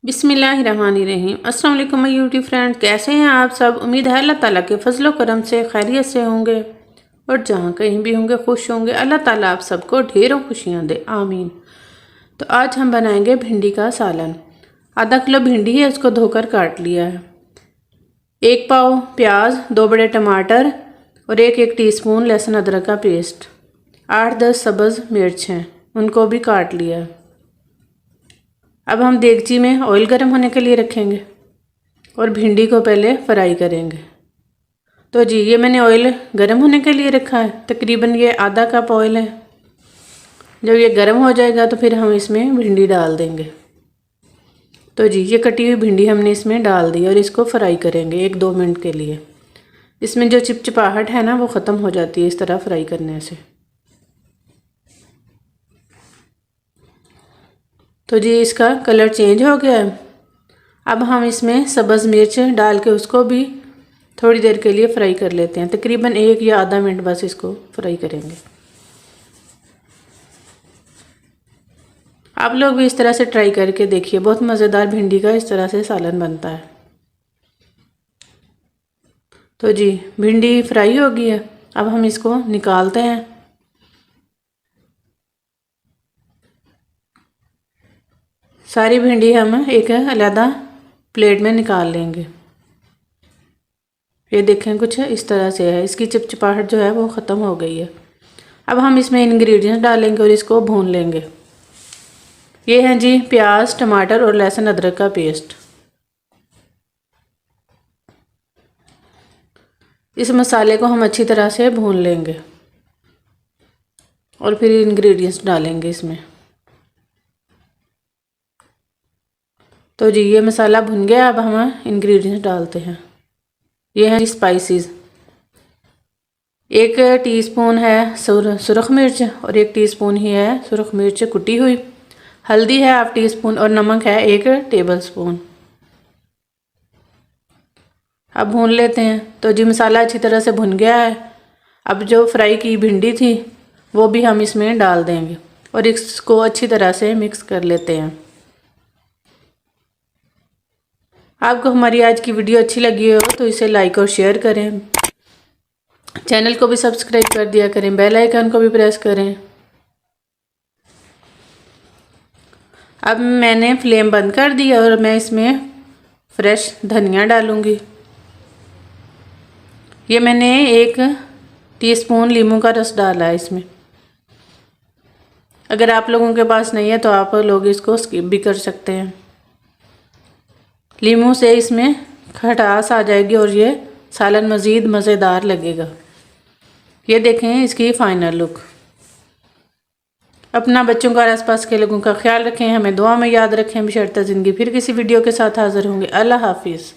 बिस्मिल्लाहिर्रहमानिर्रहीम। अस्सलाम वालेकुम माय यूट्यूब फ्रेंड, कैसे हैं आप सब। उम्मीद है अल्लाह ताला के फजलो करम से खैरियत से होंगे और जहाँ कहीं भी होंगे खुश होंगे। अल्लाह ताला आप सबको ढेरों खुशियाँ दे, आमीन। तो आज हम बनाएंगे भिंडी का सालन। आधा किलो भिंडी है, उसको धोकर काट लिया है। 1 पाव प्याज, 2 बड़े टमाटर और एक टीस्पून लहसुन अदरक का पेस्ट, 8-10 सब्ज़ मिर्च हैं, उनको भी काट लिया है। अब हम देगची में ऑयल गर्म होने के लिए रखेंगे और भिंडी को पहले फ्राई करेंगे। तो जी ये मैंने ऑयल गर्म होने के लिए रखा है, तकरीबन ये आधा कप ऑयल है। जब ये गर्म हो जाएगा तो फिर हम इसमें भिंडी डाल देंगे। तो जी ये कटी हुई भिंडी हमने इसमें डाल दी और इसको फ्राई करेंगे 1-2 मिनट के लिए। इसमें जो चिपचिपाहट है ना वो ख़त्म हो जाती है इस तरह फ्राई करने से। तो जी इसका कलर चेंज हो गया है। अब हम इसमें सब्ज़ मिर्च डाल के उसको भी थोड़ी देर के लिए फ्राई कर लेते हैं, तकरीबन 1 या आधा मिनट बस इसको फ्राई करेंगे। आप लोग भी इस तरह से ट्राई करके देखिए, बहुत मज़ेदार भिंडी का इस तरह से सालन बनता है। तो जी भिंडी फ्राई हो गई है, अब हम इसको निकालते हैं। सारी भिंडी हम एक अलग प्लेट में निकाल लेंगे। ये देखें कुछ इस तरह से है, इसकी चिपचिपाहट जो है वो ख़त्म हो गई है। अब हम इसमें इंग्रेडिएंट्स डालेंगे और इसको भून लेंगे। ये हैं जी प्याज, टमाटर और लहसुन अदरक का पेस्ट। इस मसाले को हम अच्छी तरह से भून लेंगे और फिर इंग्रेडिएंट्स डालेंगे इसमें। तो जी ये मसाला भुन गया, अब हम इंग्रेडिएंट्स डालते हैं। ये हैं स्पाइसेस। 1 टीस्पून है सुरख मिर्च और 1 टीस्पून ही है सुरख मिर्च कुटी हुई। हल्दी है 1/2 टीस्पून और नमक है 1 टेबलस्पून। अब भून लेते हैं। तो जी मसाला अच्छी तरह से भुन गया है। अब जो फ्राई की भिंडी थी वो भी हम इसमें डाल देंगे और इसको अच्छी तरह से मिक्स कर लेते हैं। आपको हमारी आज की वीडियो अच्छी लगी हो तो इसे लाइक और शेयर करें, चैनल को भी सब्सक्राइब कर दिया करें, बेल आइकन को भी प्रेस करें। अब मैंने फ्लेम बंद कर दी और मैं इसमें फ्रेश धनिया डालूंगी। ये मैंने 1 टीस्पून नींबू का रस डाला है इसमें। अगर आप लोगों के पास नहीं है तो आप लोग इसको स्किप भी कर सकते हैं। नींबू से इसमें खटास आ जाएगी और ये सालन मज़ीद मज़ेदार लगेगा। ये देखें इसकी फ़ाइनल लुक। अपना, बच्चों का और आसपास के लोगों का ख्याल रखें, हमें दुआ में याद रखें। बशर्ते ज़िंदगी फिर किसी वीडियो के साथ हाज़िर होंगे। अल्लाह हाफिज़।